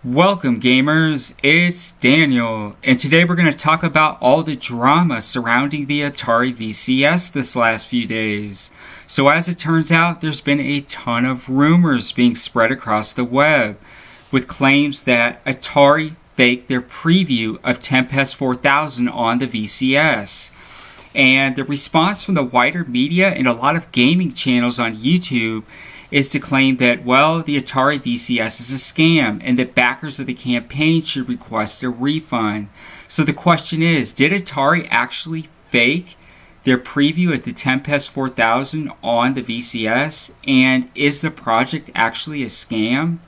Welcome gamers, it's Daniel, and today we're going to talk about all the drama surrounding the Atari VCS this last few days. So as it turns out, there's been a ton of rumors being spread across the web, with claims that Atari faked their preview of Tempest 4000 on the VCS. And the response from the wider media and a lot of gaming channels on YouTube is to claim that, well, the Atari VCS is a scam and that backers of the campaign should request a refund. So the question is, did Atari actually fake their preview of the Tempest 4000 on the VCS? And is the project actually a scam?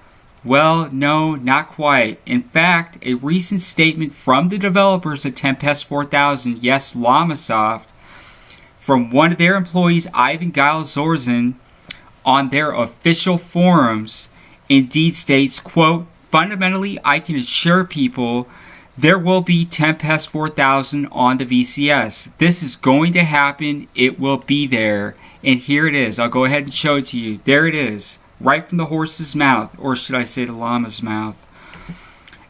Well, no, not quite. In fact, a recent statement from the developers of Tempest 4000, yes, Llamasoft, from one of their employees, Ivan Giles-Zorzan, on their official forums, indeed states, quote, "Fundamentally, I can assure people there will be Tempest 4000 on the VCS. This is going to happen. It will be there." And here it is. I'll go ahead and show it to you. There it is, right from the horse's mouth, or should I say the llama's mouth.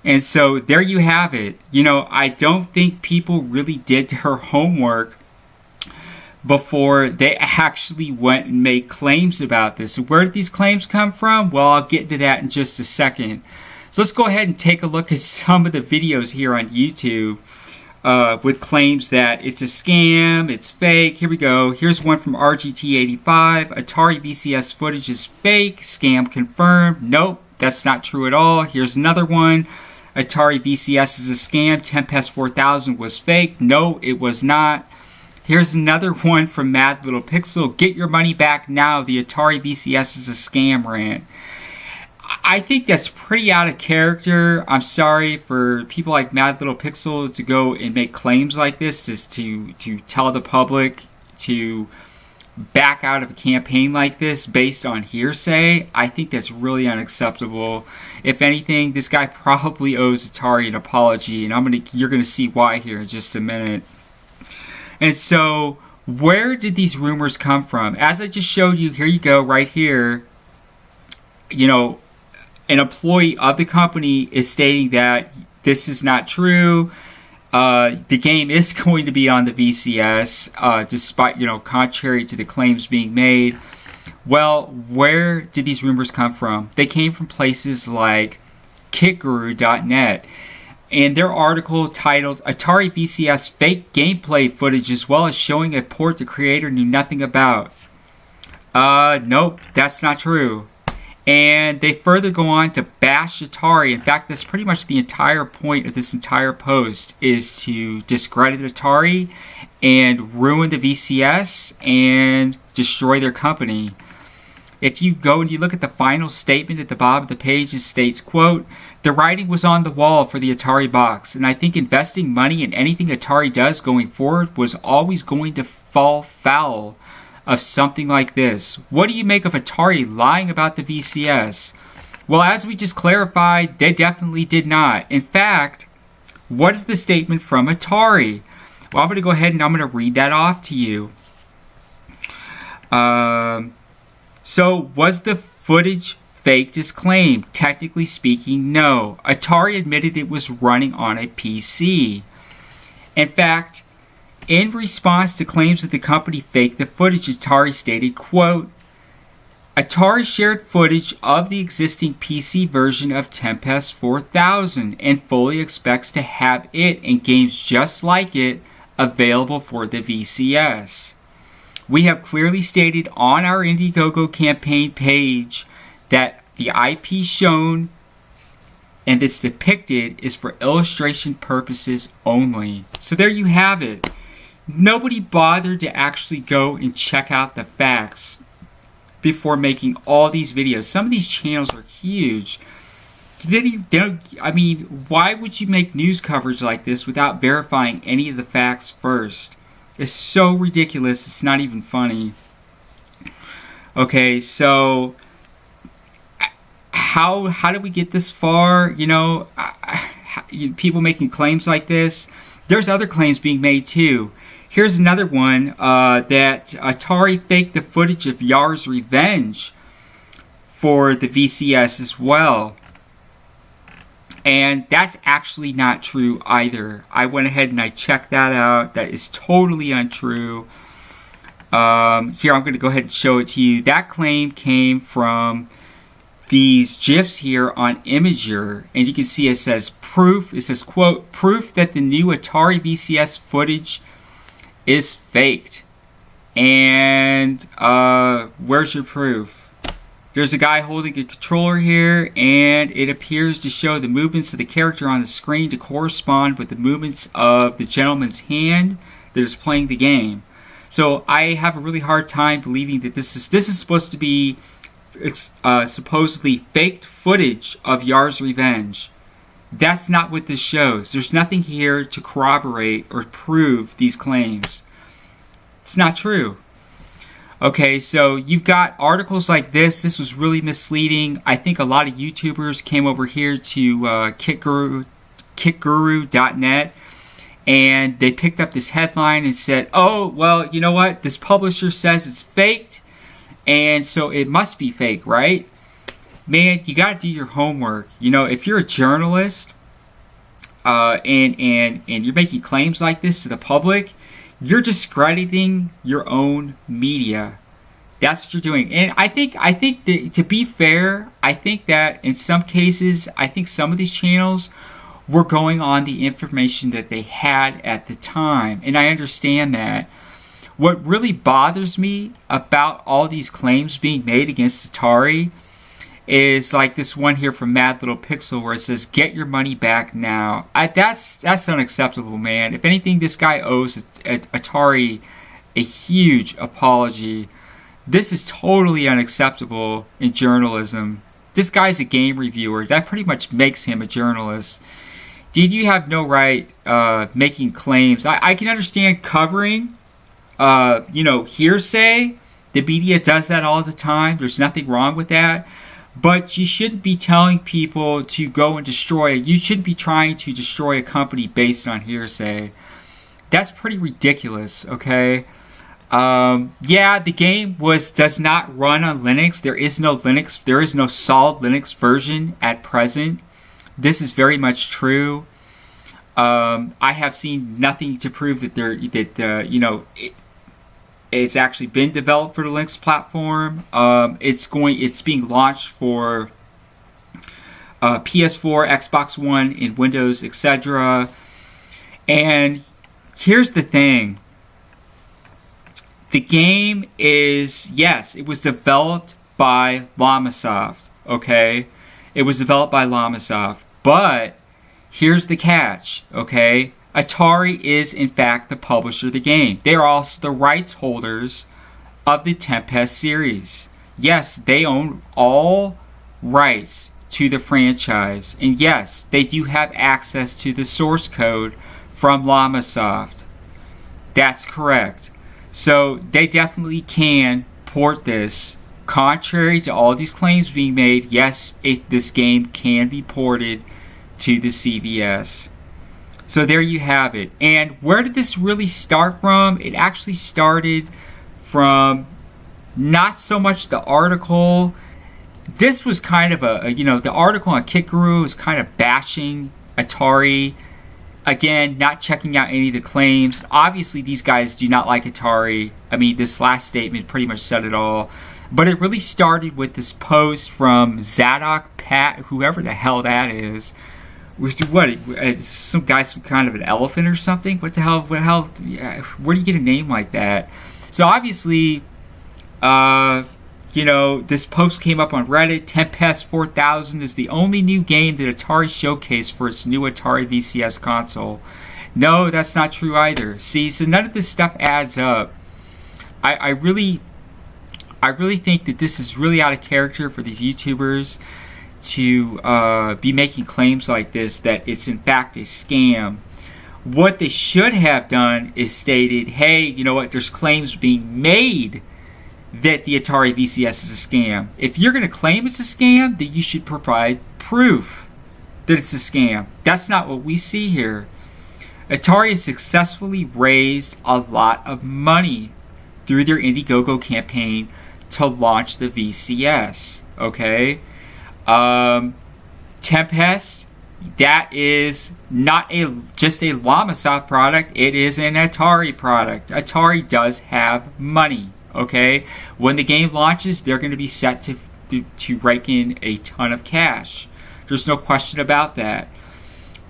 And so there you have it. You know, I don't think people really did their homework before they actually went and made claims about this. So where did these claims come from? Well, I'll get to that in just a second. So let's go ahead and take a look at some of the videos here on YouTube with claims that it's a scam, it's fake. Here we go. Here's one from RGT85. Atari VCS footage is fake. Scam confirmed. Nope, that's not true at all. Here's another one. Atari VCS is a scam. Tempest 4000 was fake. No, it was not. Here's another one from Mad Little Pixel. Get your money back now. The Atari VCS is a scam rant. I think that's pretty out of character. I'm sorry for people like Mad Little Pixel to go and make claims like this, just to tell the public to back out of a campaign like this based on hearsay. I think that's really unacceptable. If anything, this guy probably owes Atari an apology, and you're gonna see why here in just a minute. And so, where did these rumors come from? As I just showed you, here you go, right here. You know, an employee of the company is stating that this is not true. The game is going to be on the VCS, despite, contrary to the claims being made. Well, where did these rumors come from? They came from places like Kitguru.net. And their article titled Atari VCS Fake Gameplay Footage, as well as showing a port the creator knew nothing about. Nope, that's not true. And they further go on to bash Atari. In fact, that's pretty much the entire point of this entire post, is to discredit Atari and ruin the VCS and destroy their company. If you go and you look at the final statement at the bottom of the page, it states, quote, "The writing was on the wall for the Atari box, and I think investing money in anything Atari does going forward was always going to fall foul of something like this. What do you make of Atari lying about the VCS?" Well, as we just clarified, they definitely did not. In fact, what is the statement from Atari? Well, I'm going to go ahead and I'm going to read that off to you. So, was the footage faked as claimed? Technically speaking, no. Atari admitted it was running on a PC. In fact, in response to claims that the company faked the footage, Atari stated, quote, "Atari shared footage of the existing PC version of Tempest 4000 and fully expects to have it and games just like it available for the VCS. We have clearly stated on our Indiegogo campaign page that the IP shown and that's depicted is for illustration purposes only." So there you have it. Nobody bothered to actually go and check out the facts before making all these videos. Some of these channels are huge. Why would you make news coverage like this without verifying any of the facts first? It's so ridiculous, it's not even funny. Okay, so how did we get this far? People making claims like this. There's other claims being made too. Here's another one, that Atari faked the footage of Yars Revenge for the VCS as well. And that's actually not true either. I went ahead and I checked that out. That is totally untrue. Here, I'm going to go ahead and show it to you. That claim came from these GIFs here on Imager. And you can see it says proof. It says, quote, proof that the new Atari VCS footage is faked. And where's your proof? There's a guy holding a controller here, and it appears to show the movements of the character on the screen to correspond with the movements of the gentleman's hand that is playing the game. So I have a really hard time believing that this is supposed to be supposedly faked footage of Yars Revenge. That's not what this shows. There's nothing here to corroborate or prove these claims. It's not true. Okay, so you've got articles like this. This was really misleading. I think a lot of YouTubers came over here to Kitguru.net, and they picked up this headline and said, oh, well, you know what? This publisher says it's faked, and so it must be fake, right? Man, you got to do your homework. You know, if you're a journalist and you're making claims like this to the public, you're discrediting your own media. That's what you're doing. And I think that, to be fair, I think that in some cases, I think some of these channels were going on the information that they had at the time. And I understand that. What really bothers me about all these claims being made against Atari is like this one here from Mad Little Pixel where it says, get your money back now. That's unacceptable, man. If anything, this guy owes Atari a huge apology. This is totally unacceptable in journalism. This guy's a game reviewer. That pretty much makes him a journalist. Dude, you have no right making claims. I can understand covering, hearsay. The media does that all the time. There's nothing wrong with that. But you shouldn't be telling people to go and destroy it. You shouldn't be trying to destroy a company based on hearsay. That's pretty ridiculous, okay? Yeah, the game does not run on Linux. There is no solid Linux version at present. This is very much true. I have seen nothing to prove that it's actually been developed for the Linux platform. It's being launched for PS4, Xbox One, and Windows, etc. And here's the thing. The game it was developed by Llamasoft, okay? It was developed by Llamasoft, but here's the catch, okay? Atari is, in fact, the publisher of the game. They are also the rights holders of the Tempest series. Yes, they own all rights to the franchise. And yes, they do have access to the source code from Llamasoft. That's correct. So they definitely can port this. Contrary to all these claims being made, yes, this game can be ported to the CVS. So there you have it. And where did this really start from? It actually started from not so much the article. This was kind of the article on Kitguru was kind of bashing Atari. Again, not checking out any of the claims. Obviously, these guys do not like Atari. I mean, this last statement pretty much said it all. But it really started with this post from Zadok Pat, whoever the hell that is. Some guy, some kind of an elephant or something? What the hell? Where do you get a name like that? So obviously, this post came up on Reddit. Tempest 4000 is the only new game that Atari showcased for its new Atari VCS console. No, that's not true either. See, so none of this stuff adds up. I really think that this is really out of character for these YouTubers to be making claims like this, that it's in fact a scam. What they should have done is stated, hey, you know what, there's claims being made that the Atari VCS is a scam. If you're going to claim it's a scam, then you should provide proof that it's a scam. That's not what we see here. Atari has successfully raised a lot of money through their Indiegogo campaign to launch the VCS, okay? Tempest that is not just a Llamasoft product, it is an Atari product. Atari does have money, okay? When the game launches, they're going to be set to rake in a ton of cash. There's no question about that.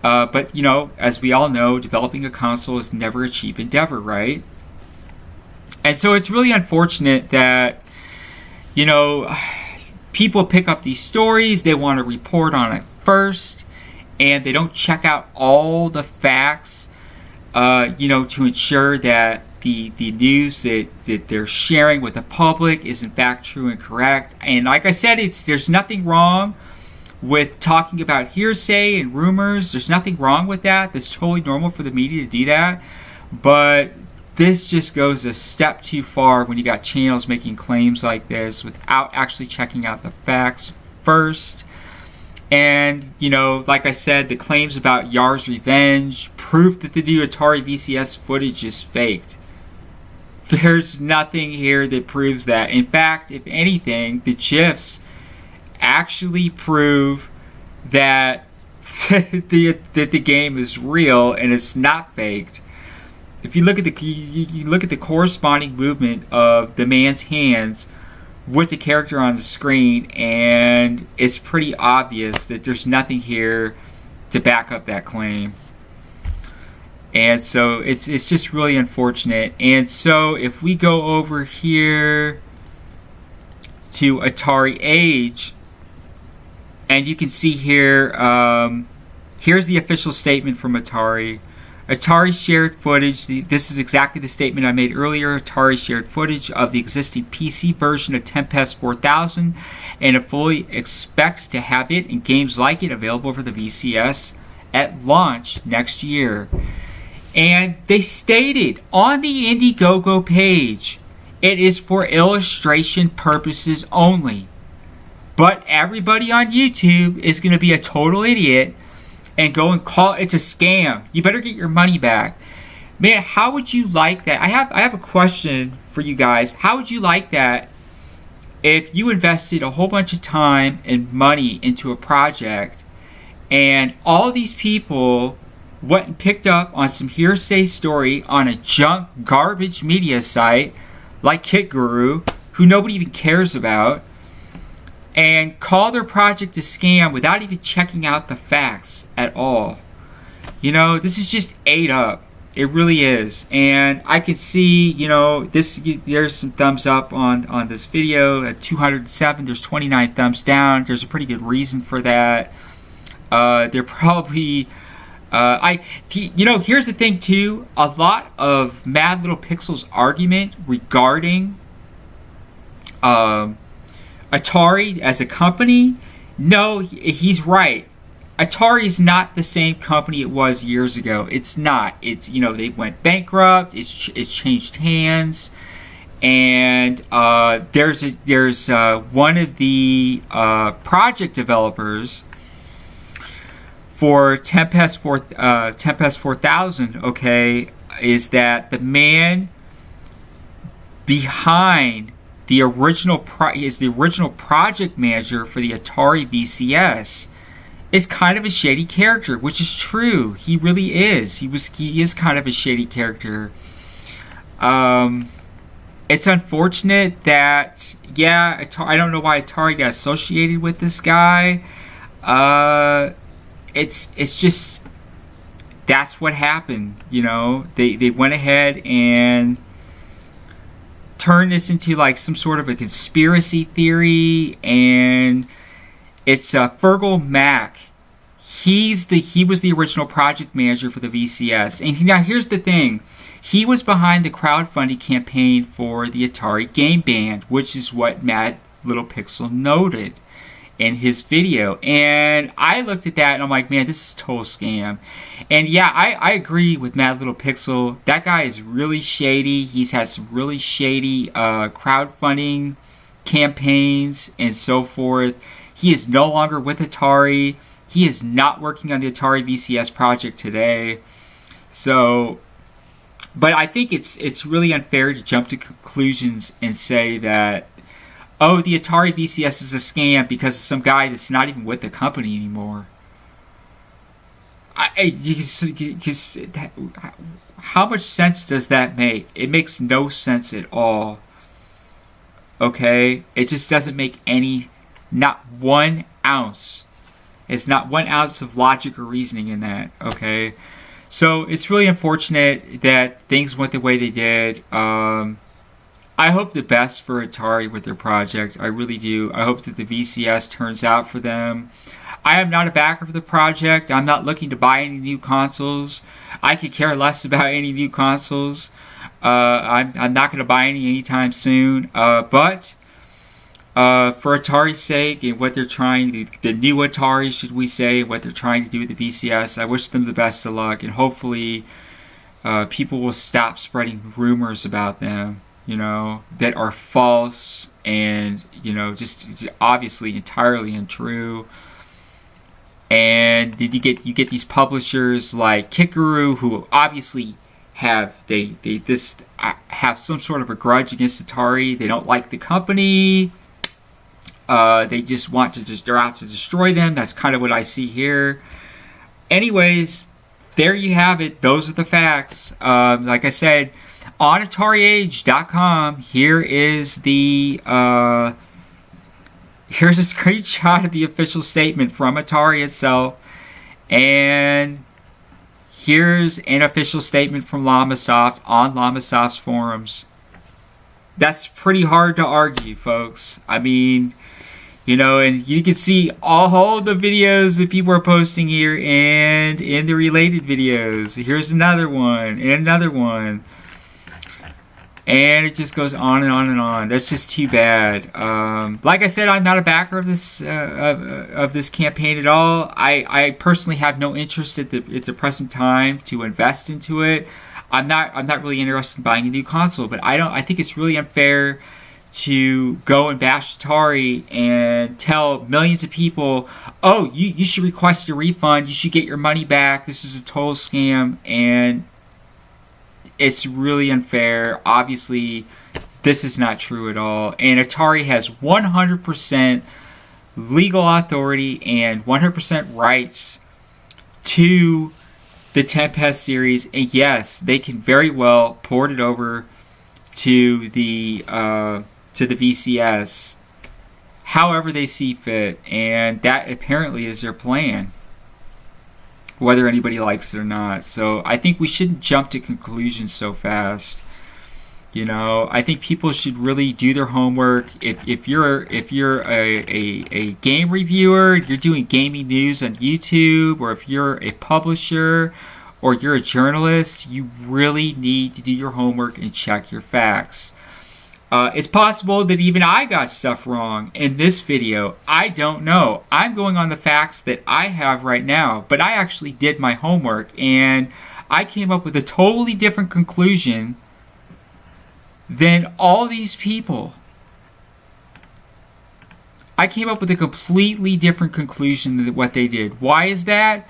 But, you know, as we all know, developing a console is never a cheap endeavor, right? And so it's really unfortunate that, you know, people pick up these stories, they want to report on it first, and they don't check out all the facts, you know, to ensure that the news that they're sharing with the public is in fact true and correct. And like I said, there's nothing wrong with talking about hearsay and rumors. There's nothing wrong with that. That's totally normal for the media to do that. But this just goes a step too far when you got channels making claims like this without actually checking out the facts first. And, you know, like I said, the claims about Yars Revenge, proof that the new Atari VCS footage is faked. There's nothing here that proves that. In fact, if anything, the GIFs actually prove that the game is real and it's not faked. If you look at the corresponding movement of the man's hands with the character on the screen, and it's pretty obvious that there's nothing here to back up that claim. And so it's just really unfortunate. And so if we go over here to Atari Age, and you can see here, here's the official statement from Atari. Atari shared footage. This is exactly the statement I made earlier. Atari shared footage of the existing PC version of Tempest 4000, and it fully expects to have it and games like it available for the VCS at launch next year. And they stated on the Indiegogo page, it is for illustration purposes only. But everybody on YouTube is going to be a total idiot and go and call it's a scam. You better get your money back. Man, how would you like that? I have a question for you guys. How would you like that if you invested a whole bunch of time and money into a project, and all these people went and picked up on some hearsay story on a junk garbage media site like Kitguru, who nobody even cares about, and call their project a scam without even checking out the facts at all? You know, this is just ate up. It really is. And I can see, you know, there's some thumbs up on this video at 207. There's 29 thumbs down. There's a pretty good reason for that. They're probably you know, here's the thing too. A lot of Mad Little Pixel's argument regarding Atari as a company, no, he's right. Atari is not the same company it was years ago. It's not. It's, you know, they went bankrupt. It's changed hands, and there's one of the project developers for Tempest 4000. Okay, is that the man behind the original project manager for the Atari VCS, is kind of a shady character, which is true. He really is. He is kind of a shady character. It's unfortunate that, yeah, I don't know why Atari got associated with this guy. It's just, that's what happened. You know, they went ahead and turn this into like some sort of a conspiracy theory, and it's Fergal Mack. He was the original project manager for the VCS, and now here's the thing: he was behind the crowdfunding campaign for the Atari Game Band, which is what Mad Little Pixel noted in his video. And I looked at that and I'm like, man, this is a total scam. And yeah, I agree with Mad Little Pixel. That guy is really shady. He's had some really shady crowdfunding campaigns and so forth. He is no longer with Atari. He is not working on the Atari VCS project today. So, but I think it's really unfair to jump to conclusions and say that, oh, the Atari VCS is a scam because of some guy that's not even with the company anymore. how much sense does that make? It makes no sense at all. Okay? It just doesn't make not 1 ounce. It's not 1 ounce of logic or reasoning in that. Okay? So it's really unfortunate that things went the way they did. I hope the best for Atari with their project. I really do. I hope that the VCS turns out for them. I am not a backer for the project. I'm not looking to buy any new consoles. I could care less about any new consoles. I'm not going to buy any anytime soon. But for Atari's sake and what they're trying, the new Atari, should we say, what they're trying to do with the VCS, I wish them the best of luck. And hopefully people will stop spreading rumors about them, that are false and, just obviously entirely untrue. And did you get these publishers like Kitguru, who obviously have some sort of a grudge against Atari. They don't like the company. They just they're out to destroy them. That's kind of what I see here. Anyways, there you have it. Those are the facts. Like I said, on AtariAge.com, here's a screenshot of the official statement from Atari itself, and here's an official statement from Llamasoft on Llamasoft's forums. That's pretty hard to argue, folks. I mean, and you can see all the videos that people are posting here and in the related videos. Here's another one and another one. And it just goes on and on and on. That's just too bad. Like I said, I'm not a backer of this campaign at all. I personally have no interest at the present time to invest into it. I'm not really interested in buying a new console, but I think it's really unfair to go and bash Atari and tell millions of people, oh, you should request a refund, you should get your money back, this is a total scam, and it's really unfair. Obviously, this is not true at all. And Atari has 100% legal authority and 100% rights to the Tempest series. And yes, they can very well port it over to the VCS however they see fit. And that apparently is their plan, whether anybody likes it or not. So I think we shouldn't jump to conclusions so fast. I think people should really do their homework. If you're a game reviewer, you're doing gaming news on YouTube, or if you're a publisher or you're a journalist, you really need to do your homework and check your facts. It's possible that even I got stuff wrong in this video. I don't know. I'm going on the facts that I have right now, but I actually did my homework, and I came up with a totally different conclusion than all these people. I came up with a completely different conclusion than what they did. Why is that?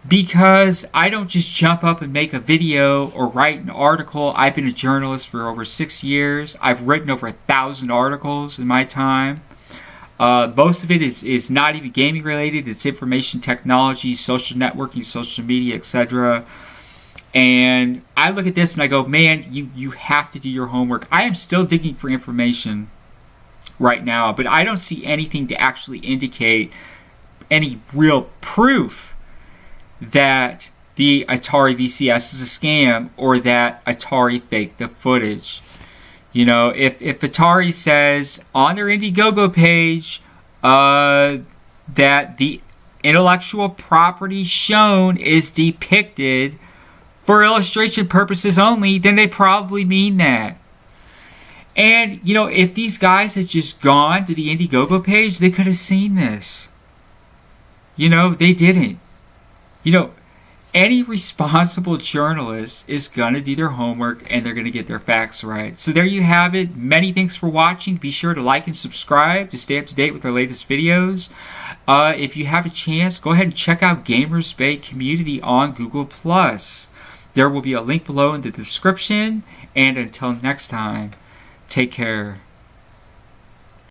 Because I don't just jump up and make a video or write an article. I've been a journalist for over 6 years. I've written over 1,000 articles in my time. Most of it is not even gaming related. It's information technology, social networking, social media, etc. And I look at this and I go, man, you have to do your homework. I am still digging for information right now, but I don't see anything to actually indicate any real proof that the Atari VCS is a scam or that Atari faked the footage. If Atari says on their Indiegogo page that the intellectual property shown is depicted for illustration purposes only, then they probably mean that. And, if these guys had just gone to the Indiegogo page, they could have seen this. They didn't. Any responsible journalist is going to do their homework and they're going to get their facts right. So there you have it. Many thanks for watching. Be sure to like and subscribe to stay up to date with our latest videos. If you have a chance, go ahead and check out Gamers Bay Community on Google+. There will be a link below in the description. And until next time, take care.